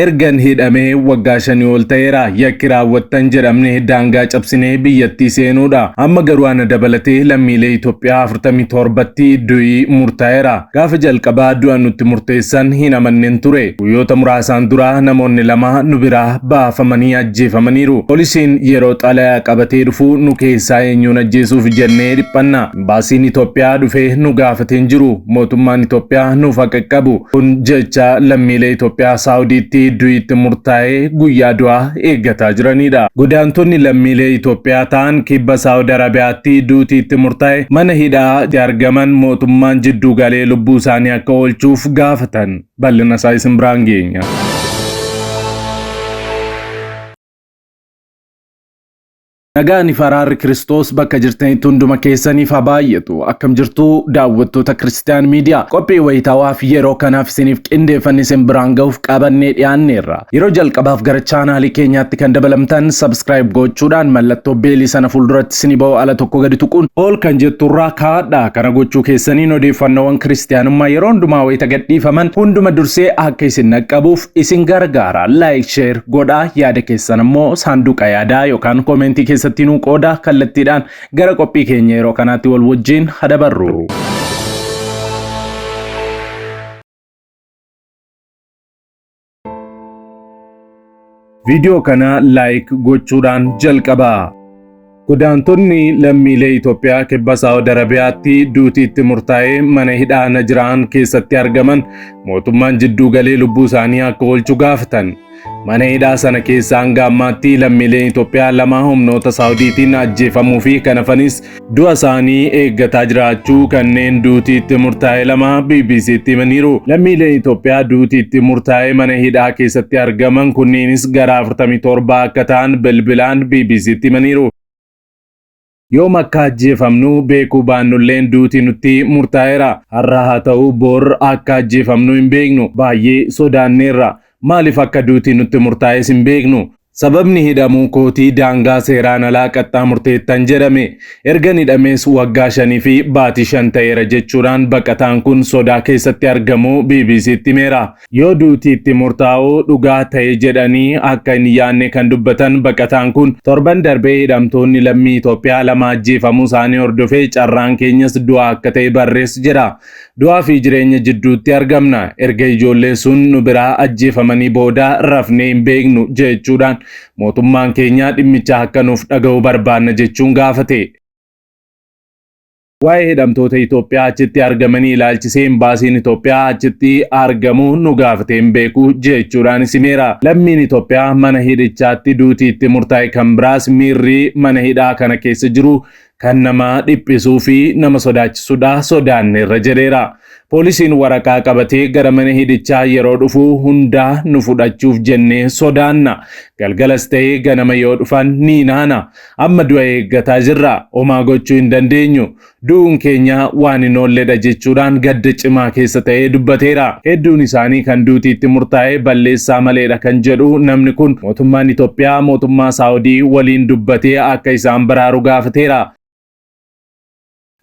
Ergan hidhamee waggaa 5 ol ta'eera. Yakki raawwattan jedhamne daangaa cabsinee biyyattii seenuudha. Amma garuu ana dabalatee lammiilee Itoophiyaa 47tti du'ii murtaa'eera. Gaafa jalqabaa du'a nutti murteessan hin amanneen ture. Guyyoota muraasaan dura namoonni lama nu biraa baafamanii ajjeefamaniiru. Poolisiin yeroo xalayaa qabatee dhufu nu keessaa eenyuun ajjeesuuf jennee dhiphanna. Baasiin Itoophiyaa dhufee nu gaafatee hin jiru. Mootummaan Itoophiyaa nuuf haa qaqqabu. Kun jecha lammiilee Itoophiyaa Saawudiitti du'iitti murtaa'ee guyyaa du'aa eeggataa jiranidha. Godaantonni lammiilee Itoophiyaa ta'an kibba Saawud Arabiyaatti duutiitti murtaa'e mana hidhaatti argaman mootummaan jidduu galee lubbuu isaanii akka oolchuuf gaafatan. Bal'ina isaa isin biraan geenya. Nagaan faraarri Kiristoos bakka jirtanitti hunduma keessaniif haa baay'atu. Akkam jirtu daawwattoota Kiristiyaan Miidiyaa. Qophii wayitaawaa fi yeroo kanaaf isiniif qindeeffanne isin biraan ga'uuf qabannee dhiyaanneerra. Yeroo jalqabaaf gara chaanaalii keenyaatti kan dabalamtan subscribe gochuudhaan mallattoo beelii sana fuulduratti isinii ba'u ala tokko gadi tuquun ol kan jetturraa kaadha. Kana gochuu keessaniin odeeffannoowwan kiristiyaanummaa yeroo hundumaa wayita gadhiifaman hunduma dursee akka isin naqqabuuf isin gargaara. Like, share godhaa. Yaada keessan immoo saanduqa yaadaa yookaan koomentii keessatti nu qooda kallattiidhaan gara qophii keenya yeroo kanaatti wal wajjin hadabarru. Viidiyoo kana like gochuudhaan jalqabaa. Godaantonni lammiilee Itoophiyaa kibba Saawud Arabiyaatti duutiitti murtaa'ee mana hidhaa Najraan keessatti argaman mootummaan jidduu galee lubbuu isaanii akka oolchu gaafatan. Mana hidhaa sana keessa hanga ammaatti lammiileen Itoophiyaa lama humnoota Saawudiitiin ajjeefamuu fi kan hafanis du'a isaanii eeggataa jiraachuu kanneen duutiitti murtaa'e lama BBC'tti himaniiru. Lammiileen Itoophiyaa duutiitti murtaa'e mana hidhaa keessatti argaman kunneenis gara 47 akka ta'an bilbilaan BBC'tti himaniiru. Yoom akka ajjeefamnu beekuu baannulleen duuti nutti murtaa'eera. Har'a haa ta'u bor akka ajjeefamnu hin beeknu. Baay'ee sodaanneerra. Maaliif akka duuti nutti murtaa'es hin beeknu? Sababni hidhamuu kootii daangaa seeraan alaa qaxxaamurteettan jedhame. Erga hidhamees waggaa 5 fi baatii 5 ta'eera jechuudhaan baqataan kun sodaa keessatti argamuu BBC'tti himeera. Yoo duutiitti murtaa'uu dhugaa ta'e jedhanii akka hin yaanne kan dubbatan baqataan kun torban darbee hidhamtoonni lammii Itoophiyaa lama ajjeefamuu isaanii hordofee carraan keenyas du'a akka ta'e barrees jira. Du'aa fi jireenya jidduutti argamna. Erga ijoollee sun nu biraa ajjeefamanii booda rafnee hin beeknu jechuudhaan mootummaan keenya dhimmicha akka nuuf dhaga'u barbaanna jechuun gaafate. Waa'ee hidhamtoota Itoophiyaa achitti argamanii ilaalchisee baasiin Itoophiyaa achitti argamu nu gaafate hin beeku jechuudhaan himeera. Lammiin Itoophiyaa mana hidhichaatti duutiitti murtaa'e kan biraas miirri mana hidhaa kana keessa jiru kan nama dhiphisuu fi nama sodaachisuudha sodaanneerra jedheera. Poolisiin waraqaa qabatee gara mana hidhichaa yeroo dhufu hundaa nu fudhachuuf jennee sodaanna. Galgalas ta'ee ganama yoo dhufan ni naana. Amma du'a eeggataa jirra. Homaa gochuu hin dandeenyu. Du'uun keenya waan hin oolledha jechuudhaan gadda cimaa keessa ta'ee dubbateera. Hedduun isaanii kan duutiitti murtaa'e balleessaa maleedha kan jedhu namni kun mootummaan Itoophiyaa mootummaa Saawudii waliin dubbatee akka isaan baraaru gaafateera.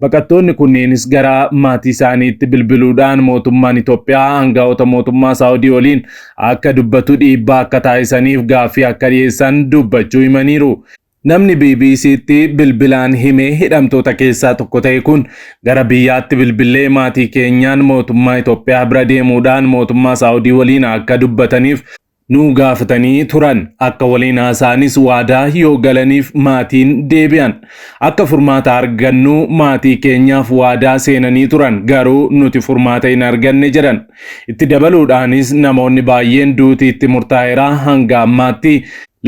Baqattoonni kunneenis gara maatii isaaniitti bilbiluudhaan mootummaan Itoophiyaa aangawoota mootummaa Saawudii waliin akka dubbatu dhiibbaa akka taasisaniif gaaffii akka dhiyeessan dubbachuu himaniiru. Namni BBC'tti bilbilaan himee hidhamtoota keessaa tokko ta'e kun gara biyyaatti bilbilee maatii keenyaan mootummaa Itoophiyaa bira deemuudhaan mootummaa Saawudii waliin akka dubbataniif nu gaafatanii turan. Akka waliin haasa'anis waadaa yoo galaniif maatiin deebi'an. Akka furmaata argannu maatii keenyaaf waadaa seenanii turan. Garuu nuti furmaata hin arganne jedhan. Itti dabaluudhaanis namoonni baay'een duutiitti murtaa'eera hanga ammaatti.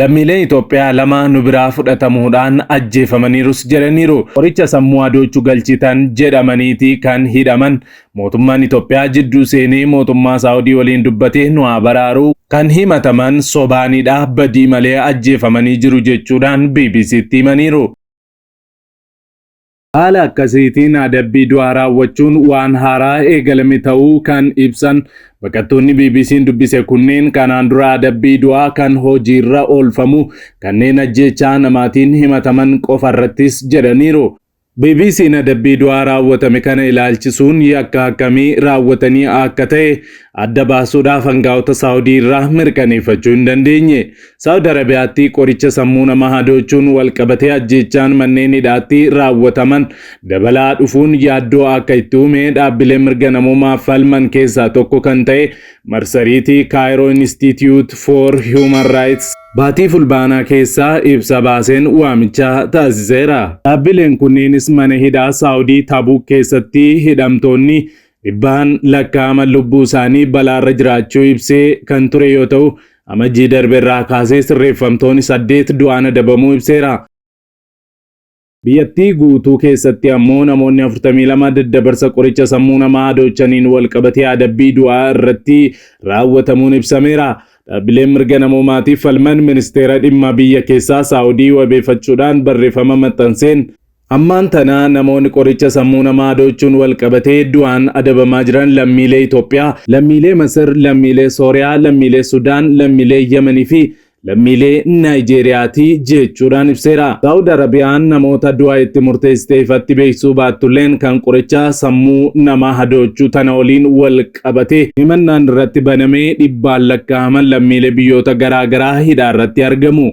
Lammiileen Itoophiyaa lama nu biraa fudhatamuudhaan ajjeefamaniirus jedhaniiru. Qoricha sammuu adoochuu galchitan jedhamaniiti kan hidhaman. Mootummaan Itoophiyaa jidduu seenee mootummaa Saawudii waliin dubbatee nu haa baraaru kan himataman sobaanidha badii malee ajjeefamanii jiru jechuudhaan BBC'tti himaniiru. Haala akkasiitiin adabbii du'aa raawwachuun waan haaraa eegalame ta'uu kan ibsan baqattoonni BBC'n dubbise kunneen kanaan dura adabbii du'aa kan hojiirra oolfamu kanneen ajjechaa namaatiin himataman qofarrattis jedhaniiru. BBC'n adabbii du'aa raawwatame kana ilaalchisuun yakka akkamii raawwatanii akka ta'e adda baasuudhaaf hangaa'ota Saawudii irraa mirkaneeffachuu hin dandeenye. Saawud Arabiyaatti qoricha sammuu namaa hadoochuun walqabatee ajjeechaan manneen hidhaatti raawwataman dabalaa dhufuun yaaddoo akka itti uume dhaabbilee mirga namoomaa falman keessaa tokko kan ta'e marsariitii Cairo Institute for Human Rights baatii fulbaanaa keessaa ibsa baaseen waamicha taasiseera. Dhaabbileen kunneenis mana hidhaa Saawudii Taabuk keessatti hidhamtoonni dhibbaan lakkaa'aman lubbuu isaanii balaarra jiraachuu ibsee kan ture yoo ta'u, amajjii darbeerraa kaasee sirreeffamtoonni 8 du'aan adabamuu ibseera. Biyyattii guutuu keessatti ammoo namoonni 42 daddabarsa qoricha sammuu namaa hadoochaniin walqabatee adabbii du'aa irratti raawwatamuun ibsameera. Dhaabbileen mirga namoomaatiif falman ministeera dhimma biyya keessaa Saawudii wabeeffachuudhaan barreeffama maxxanseen ammaan tana namoonni qoricha sammuu namaa hadoochuun walqabatee du'aan adabamaa jiran lammiilee Itoophiyaa, lammiilee Masir, lammiilee Sooriyaa, lammiilee Sudaan, lammiilee Yemanii fi lammiilee Naayijeeriyaati jechuudhaan ibseera. Saawud Arabiyaan namoota du'a itti murteessitee ifatti beeksisuu baattulleen kan qoricha sammuu namaa hadoochuu tana waliin wal qabate himannaan irratti banamee dhibbaan lakkaa'aman lammiilee biyyoota garaagaraa hidhaa irratti argamu.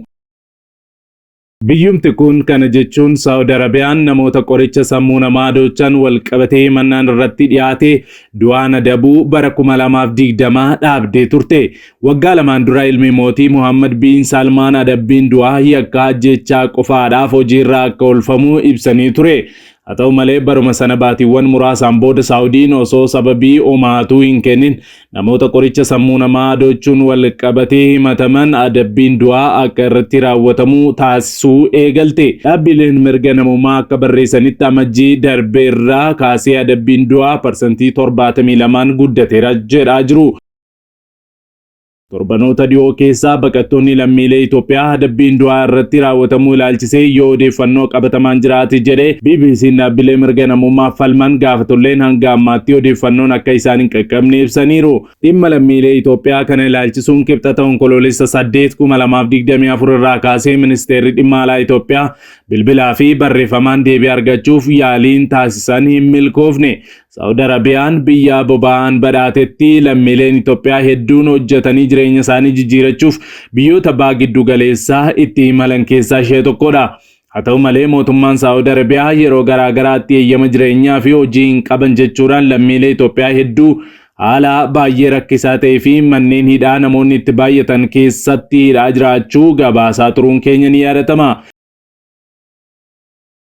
Biyyumti kun kana jechuun Saawud Arabiyaan namoota qoricha sammuu namaa hadoochan walqabatee himannaan irratti dhiyaate du'aan adabuu bara 2020 dhaabdee turte. Waggaa lamaan dura ilmi mootii Muhammad bin Salmaan adabbiin du'aa yakka ajjeechaa qofaadhaaf hojiirra akka oolfamu ibsanii ture. Haa ta'u malee baruma sana baatiiwwan muraasaan booda Saawudiin osoo sababii homaatuu hin kennin namoota qoricha sammuu namaa hadoochuun walqabatee himataman adabbiin du'aa akka irratti raawwatamu taasisuu eegalte. Dhaabbileen mirga namummaa akka barreessanitti amajjii darbeerraa kaasee adabbiin du'aa parsantii 72 guddateera jedhaa jiru. Torbanoota dhiyoo keessaa baqattoonni lammiilee Itoophiyaa adabbiin du'aa irratti raawwatamuu ilaalchisee yoo odeeffannoo qabatamaan jiraate jedhee BBC'n dhaabbilee mirga namummaa falman gaafatulleen hanga ammaatti odeeffannoon akka isaan hin qaqqabne ibsaniiru. Dhimma lammiilee Itoophiyaa kana ilaalchisuun kibxata onkoloolessa 8 2024 irraa kaasee ministeerri dhimma alaa Itoophiyaa bilbilaa fi barreeffamaan deebii argachuuf yaaliin taasisan hin milkoofne. Saawud Arabiyaan biyya boba'aan badhaatetti lammiileen Itoophiyaa hedduun hojjetanii jireenya isaanii jijjiirachuuf biyyoota baha giddu galeessaa itti imalan keessaa ishee tokkodha. Haa ta'u malee mootummaan Saawud Arabiyaa yeroo garaagaraatti eeyyama jireenyaa fi hojii hin qaban jechuudhaan lammiilee Itoophiyaa hedduu haala baay'ee rakkisaa ta'ee fi manneen hidhaa namoonni itti baay'atan keessatti hidhaa jiraachuu gabaasaa turuun keenya ni yaadatama.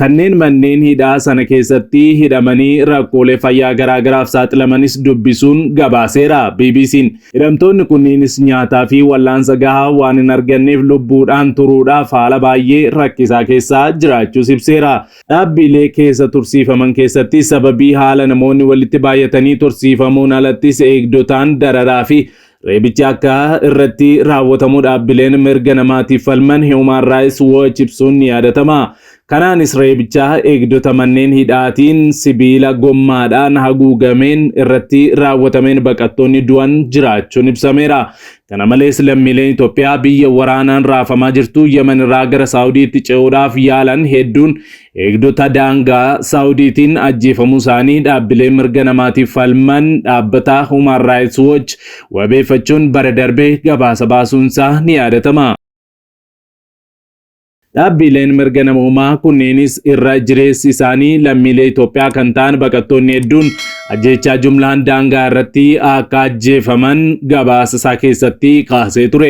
Kanneen manneen hidhaa sana keessatti hidhamanii rakkoolee fayyaa garaagaraaf saaxilamanis dubbisuun gabaaseera BBC'n. Hidhamtoonni kunniinis nyaataa fi wallaansa gahaa waan hin arganneef lubbuudhaan turuudhaaf haala baay'ee rakkisaa keessaa jiraachuus ibseera. Dhaabbilee keessa tursiifaman keessatti sababii haala namoonni walitti baay'atanii tursiifamuun alattis eegdotaan dararaa fi reebichi akka irratti raawwatamu dhaabbileen mirga namaatiif falman Human Rights Watch ibsuun ni yaadatama. Kanaanis reebicha eegdota manneen hidhaatiin sibiila gommaadhaan haguugameen irratti raawwatameen baqattoonni du'an jiraachuun ibsameera. Kana malees lammiileen Itoophiyaa biyya waraanaan raafamaa jirtu Yemen irraa gara Saawudiitti ce'uudhaaf yaalan hedduun eegdota daangaa Saawudiitiin ajjeefamuu isaanii dhaabbilee mirga namaatiif falman dhaabbata Human Rights Watch wabeeffachuun bara darbee gabaasa baasuunsaa ni yaadatama. Dhaabbileen mirga namummaa kunneenis irra jireessi isaanii lammiilee Itoophiyaa kan ta'an baqattoonni hedduun ajjeechaa jumlaan daangaa irratti akka ajjeefaman gabaasa isaa keessatti kaasee ture.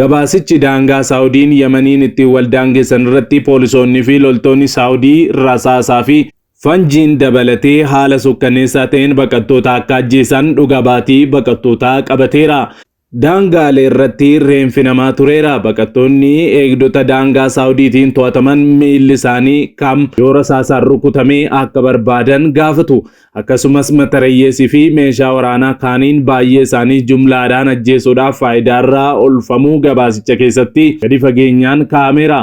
Gabaasichi daangaa Saawudiin Yemeniin ittiin wal daangessan irratti poolisoonni fi loltoonni Saawudii rasaasaa fi fanjiin dabalatee haala sukkanneessaa ta'een baqattoota akka ajjeesan dhuga baatii baqattootaa qabateera. Daangaalee irratti reenfi namaa tureera. Baqattoonni eegdota daangaa Saawudiitiin to'ataman miilli isaanii kam yoo rasaasaan rukutamee akka barbaadan gaafatu. Akkasumas matarayyeesii fi meeshaa waraanaa kaaniin baay'ee isaanii jumlaadhaan ajjeesuudhaaf faayidaarraa oolfamuu gabaasicha keessatti gadi fageenyaan kaa'ameera.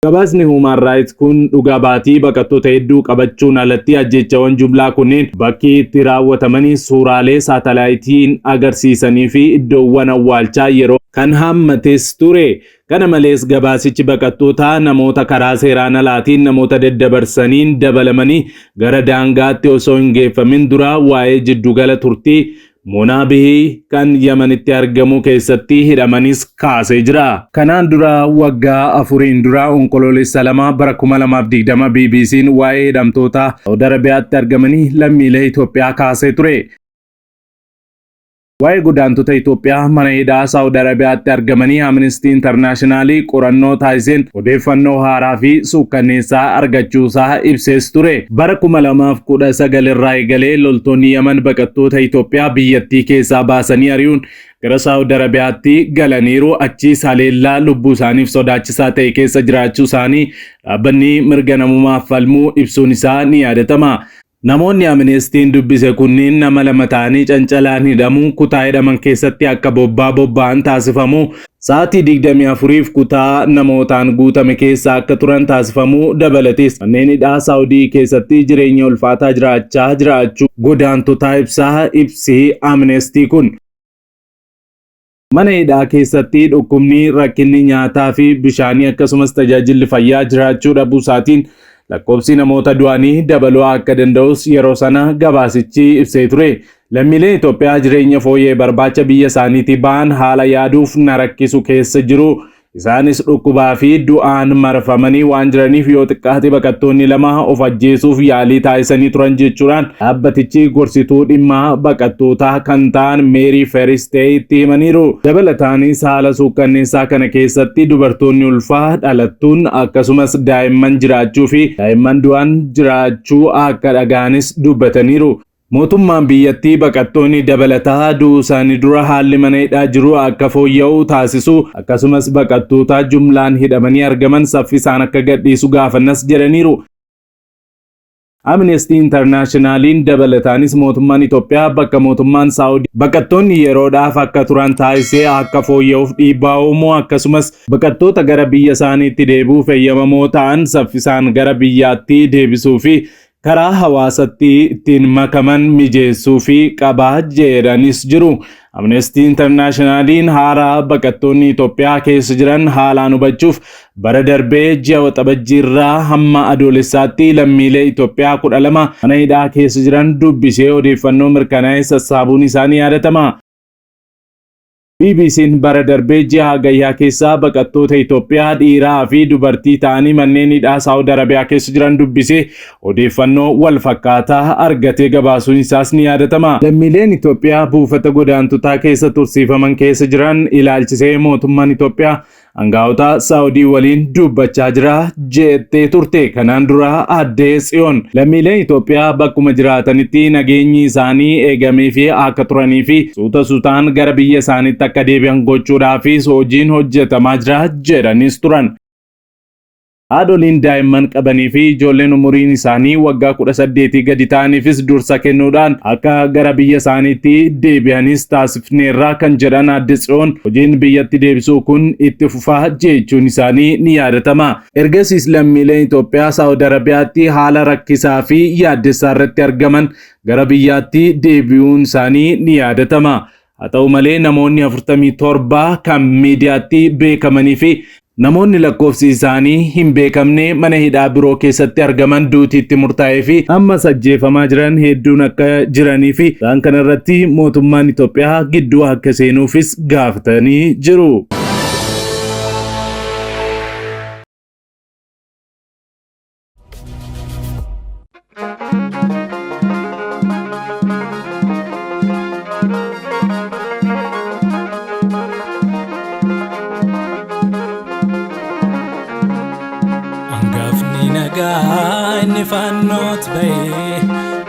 Gabaasni Human Rights kun dhugaa baatii baqattoota hedduu qabachuun alatti ajjeechawwan jumlaa kunneen bakki itti raawwatamanii suuraalee saatalaayitiin agarsiisanii fi iddoowwan awwaalchaa yeroo kan hammates ture. Kana malees gabaasichi baqattoota namoota karaa seeraan alaatiin namoota daddabarsaniin dabalamanii gara daangaatti osoo hin geeffamin dura waa'ee jiddugala turtii Monaabii kan Yamanitti argamu keessatti hidhamanis kaasee jira. Kanaan dura waggaa afuriin dura onkoloolessa 2 bara 2020 BBC'n waa'ee hidhamtoota Saudi Arabiyaatti argamanii lammiilee Itoophiyaa kaasee ture. Waa'ee godaantota Itoophiyaa mana hidhaa Saudi Arabiyaatti argamanii Amnesty International qorannoo taasiseen odeeffannoo haaraa fi suukkanneessaa argachuusaa ibsees ture. Bara 2019 irraa eegalee loltoonni Yaman baqattoota Itoophiyaa biyyattii keessaa baasanii ari'uun gara Saudi Arabiyaatti galaniiru. Achiis haleellaa lubbuu isaaniif sodaachisaa ta'e keessa jiraachuu isaanii dhaabbanni mirga namummaaf falmu ibsuun isaa ni yaadatama. Namoonni Amnestiin dubbise kunniin nama lama ta'anii cancalaan hidhamuu kutaa hidhaman keessatti akka bobba'an taasifamu sa'aatii 24f kutaa namootaan guutame keessa akka turan taasifamu dabalatees manneen hidhaa Saawudii keessatti jireenya ulfaataa jiraachuu godaantotaa ibsi Amnestii kun. Mana hidhaa keessatti dhukkubni rakkinni nyaataa fi bishaanii akkasumas tajaajilli fayyaa jiraachuu dhabuu isaatiin lakkoofsi namoota du'anii dabaluu akka danda'us yeroo sana gabaasichi ibsee ture. Lammiileen Itoophiyaa jireenya fooyyee barbaacha biyya isaaniitii ba'an haala yaaduuf na rakkisu keessa jiru. Isaanis dhukkubaa fi du'aan marfamanii waan jiraniif yoo xiqqaate baqattoonni 2 of ajjeesuuf yaalii taasisanii turan jechuudhaan dhaabbatichi gorsituu dhimma baqattootaa kan ta'an Meerii Feristee itti himaniiru. Dabalataanis haala suukkanneessaa kana keessatti dubartoonni ulfaa dhalattuun akkasumas daa'imman jiraachuu fi daa'imman du'an jiraachuu akka dhaga'anis dubbataniiru. Mootummaan biyyattii baqattoonni dabalataa du'uu isaanii dura haalli mana hidhaa jiru akka fooyya'u taasisu akkasumas baqattoota jumlaan hidhamanii argaman saffisaan akka gadhiisu gaafannas jedhaniiru. Amnesty Internationalin dabalataanis mootummaan Itoophiyaa bakka mootummaan Saudi baqattoonni yeroodhaaf akka turan taasisee akka fooyya'uuf dhiibbaa uumuu akkasumas baqattoota gara biyya isaaniitti deebi'uuf eeyyamamoo ta'an saffisaan gara biyyaatti deebisuu fi karaa hawaasatti ittiin makaman mijeessuu fi qabaa jedhanis jiru. Amnesty Internationalin haaraa baqattoonni Itoophiyaa keessa jiran haalaan hubachuuf bara darbee ji'a waxabajjiirraa hamma adoolessaatti lammiilee Itoophiyaa 12 mana hidhaa keessa jiran dubbisee odeeffannoo mirkanaa'ee sassaabuun isaanii yaadatama. BBC'n bara darbee ji'a hagayyaa keessaa baqattoota Itoophiyaa dhiiraa fi dubartii ta'anii manneen hidhaa Saudi Arabiyaa keessa jiran dubbisee odeeffannoo wal fakkaataa argatee gabaasuun isaas ni yaadatama. Lammiileen Itoophiyaa buufata godaantotaa keessa tursiifaman keessa jiran ilaalchisee mootummaan Itoophiyaa Anga'oota Saawudii waliin dubbachaa jira jettee turte. Kanaan dura aadde Tsiyoon lammiileen Itoophiyaa bakkuma jiraatanitti nageenyi isaanii eegamee fi akka turanii fi suutaan gara biyya isaaniitti akka deebi'an gochuudhaafis hojiin hojjetamaa jira jedhanis turan. Haadholiin daa'imman qabanii fi ijoolleen umuriin isaanii waggaa 18 gadi ta'aniifis dursa kennuudhaan akka gara biyya isaaniitti deebi'anis taasifneerra kan jedhan aadde Tsiyoon hojiin biyyatti deebisuu kun itti fufaa jechuun isaanii ni yaadatama. Ergasiis lammiileen Itoophiyaa Saawudi Arabiyaatti haala rakkisaa fi yaaddessaa irratti argaman gara biyyaatti deebi'uun isaanii ni yaadatama. Haa ta'u malee namoonni 47 kan miidiyaatti beekamanii fi namoonni lakkoofsi isaanii hin beekamne mana hidhaa biroo keessatti argaman duutiitti murtaa'ee fi ammas ajjeefamaa jiran hedduun akka jiranii fi isaan kana irratti mootummaan Itoophiyaa gidduu akka seenuufis gaafatanii jiru.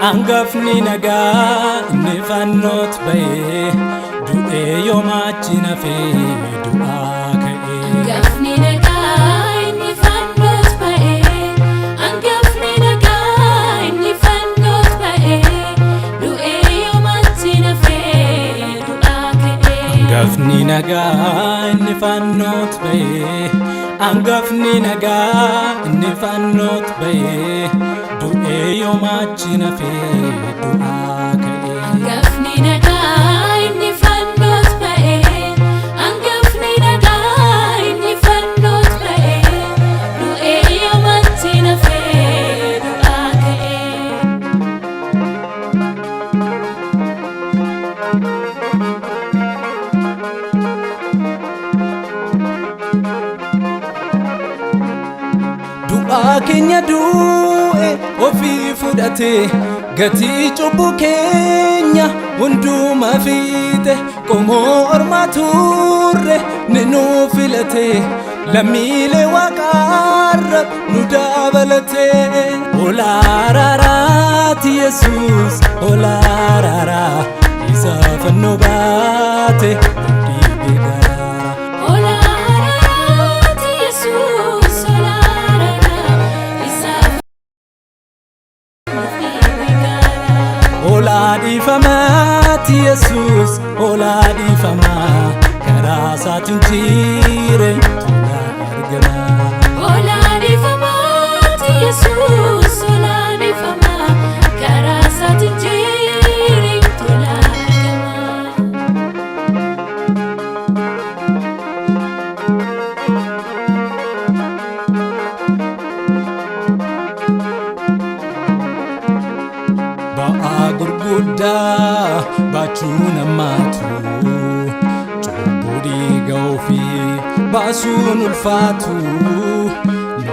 Angafni nagaa inni fannootti bahee du'ee yoomachi nafee du'aa ka'ee. Angafni nagaa inni fannootti bahee angafni nagaa inni fannootti bahee du'ee yoomachi nafee du'aa ka'ee. Angafni nagaa inni fannootti bahee angafni nagaa inni fannootti bahee. Yoomachi nafee du'aa ka'ee. Angafni nagaa inni fannootti bahee angafni du'aa keenya du'e ofii fudhate gatii cubbuu keenya hunduma fiite qomoo ormaa turre ni nu filate lammiilee waaqarra nu dabalate olaaraaraati Yesuus olaaraara isa fannoo baate dhiibee garaa olaaraaraati Yesuus olaaraara isa fannoo dhiibee garaa olaadhifamaati Yesuus olaadhifamaa karaa isaatiin jireenyatu olaadhifamaati Yesuus olaadhifamaa karaa isaatiin jireenyatu argamaa. Ba'aa gurguddaa baachuu namaatu cubbuu dhiiga ofii baasuun ulfaatu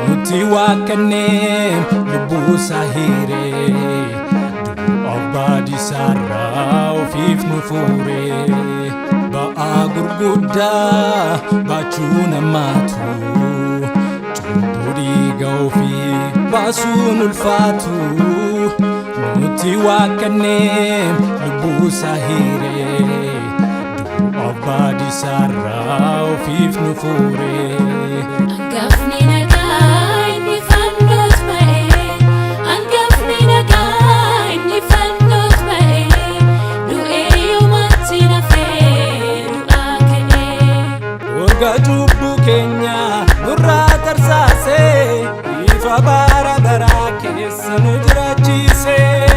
nuti waaqanneen lubbuu isaa hiiree du'aaf baadisaarraa ofiif nu fuuree ba'aa gurguddaa baachuu namaatu cubbuu dhiiga ofii baasuun ulfaatu nuti waaqanneen lubbuu isaa hiiree baadisaarraa ofiif nu fuuree Hangafni nagaa inni fannoos ba'ee hangafni nagaa inni fannoos ba'ee du'ee yoomatti nafee du'aa ka'ee waggaa cubbuu keenya nurraa tarsaasee ifa bara baraa keessa nu jiraachisee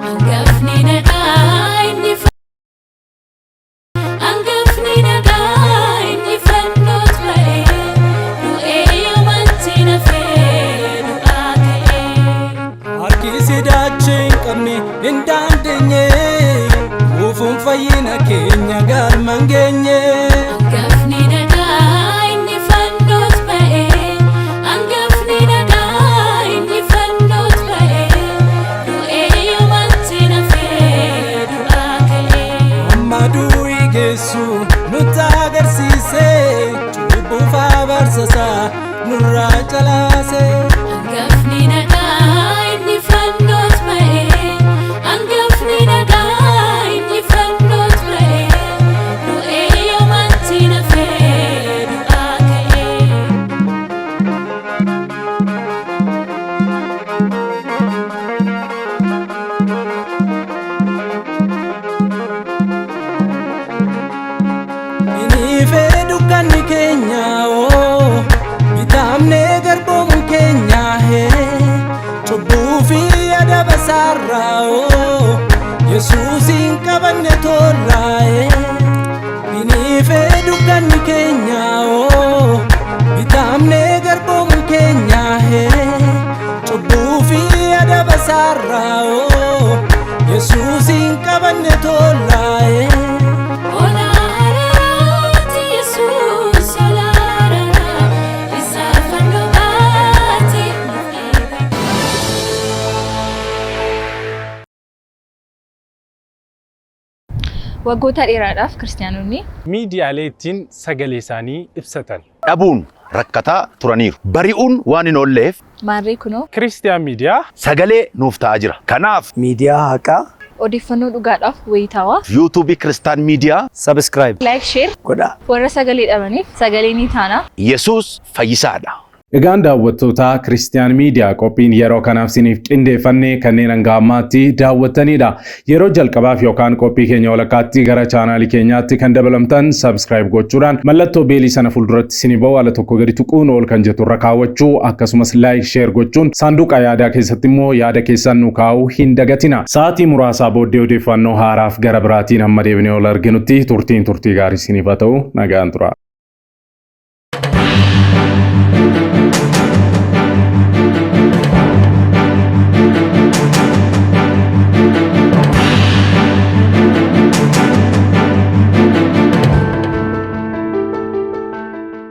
hangafni nagaa inni hangafni nagaa inni fannoos ba'ee du'ee yoomatti nafee du'aa ka'ee harki sidaachee hin qabne hin dandeenye dhufuun fayyina keenya galma hin geenye hangafni nagaa inni fannoos ba'ee hangafni nagaa inni fannoos ba'ee du'ee yoomatti nafee du'aa ka'ee amma du'ii geessu nutti agarsiise cubbuuf abarsasaa nurraa calaase hangafni nagaa inni fannoos ba'ee hangafni nagaa inni fannoos ba'ee du'ee yoomatti nafee du'aa ka'ee inni fedhu kanni keenya bitaamnee garboomuun keenya cubbuu fi adaba isaarraa Yesuusin qabanne tolraa inni fedhu kanni keenya bitaamnee garboomuun keenya cubbuu fi adaba isaarraa Yesuusin qabanne tolraa olaaraaraati Yesuus olaaraara isa fannoo baate waggoota dheeraadhaaf kiristaanonni miidiyaalee ittiin sagalee isaanii ibsatan dhabuun rakkataa turaniiru. Bari'uun waan hin oolleef maarree kunoo Kiristiyaan miidiyaa sagalee nuuf ta'aa jira. Kanaaf miidiyaa haqaa odeeffannoo dhugaadhaaf wayitaawaa yuutuubii Kiristaan miidiyaa subscribe like share godhaa. warra sagalee dhabaniif sagalee ni taana. Yesuus fayyisaadha. Egaan daawwattoota Kiristiyaan miidiyaa qophiin yeroo kanaaf siniif qindeeffannee kanneen hanga ammaatti daawwattanidha. Yeroo jalqabaaf yookaan qophii keenya walakkaatti gara chaanaalii keenyaatti kan dabalamtan subscribe gochuudhaan mallattoo beelii sana fuulduratti sinii ba'u ala tokko gadi tuquun ol kan jettu irra kaawwachuu akkasumas like share gochuun saanduqa yaadaa keessatti immoo yaada keessan nu kaa'uu hin dagatina. Sa'aatii muraasaa booddee odeeffannoo haaraaf gara biraatiin hamma deebinee ol arginutti turtii gaarii siniif haa ta'u nagaan tura.